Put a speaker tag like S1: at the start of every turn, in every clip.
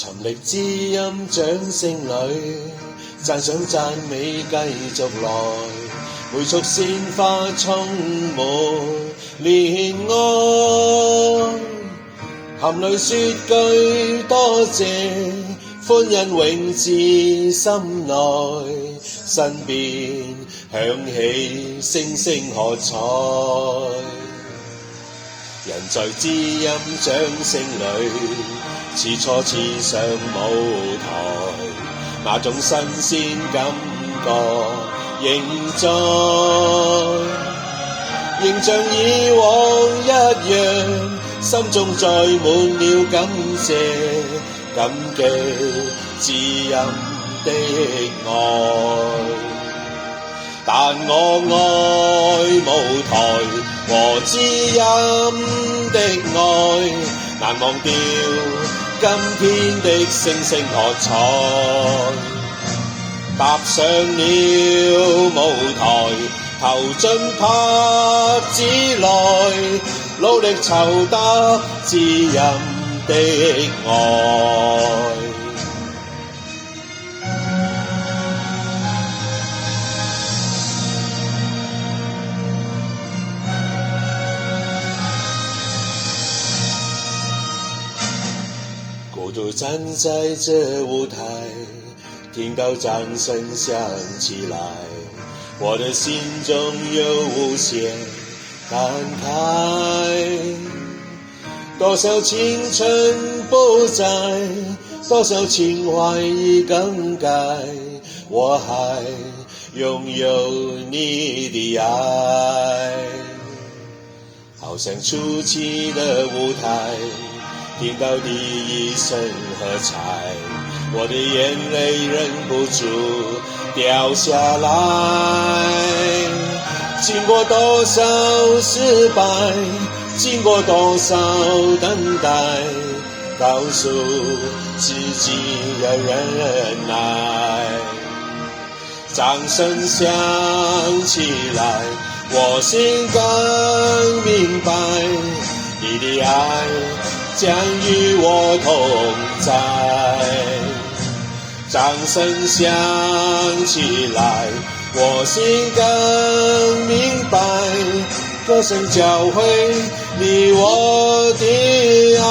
S1: 尋力知音掌聲裏，讚賞讚美繼續來，每束鮮花充滿憐愛，含淚說句多謝，歡欣永至心內，身邊響起聲聲喝彩。人在知音掌聲裏，似初次上舞台，那種新鮮感覺仍在，仍像以往一樣，心中載滿了感謝，感激知音的愛。但我愛舞台和知音的愛，難忘掉今天的聲聲喝彩。踏上了舞台，投進拍子內，努力籌得知音的愛。孤獨站在這舞台，聽到掌聲響起來，我的心中有無限感慨。多少青春不在，多少情懷已更改，我還擁有你的愛。好像初期的舞台，聽到第一聲喝彩，我的眼淚忍不住掉下來。經過多少失敗，經過多少等待，告訴自己要忍耐。掌聲響起來，我心更明白，你的愛將與我同在。掌聲響起來，我心更明白，歌聲教會你我的愛。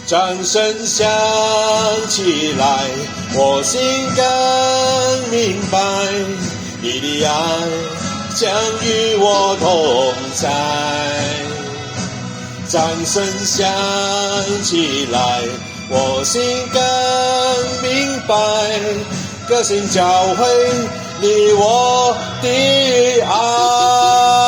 S1: 掌聲響起來，我心更明白，你的愛將與我同在。掌聲響起來，我心更明白，歌聲教會你我的愛。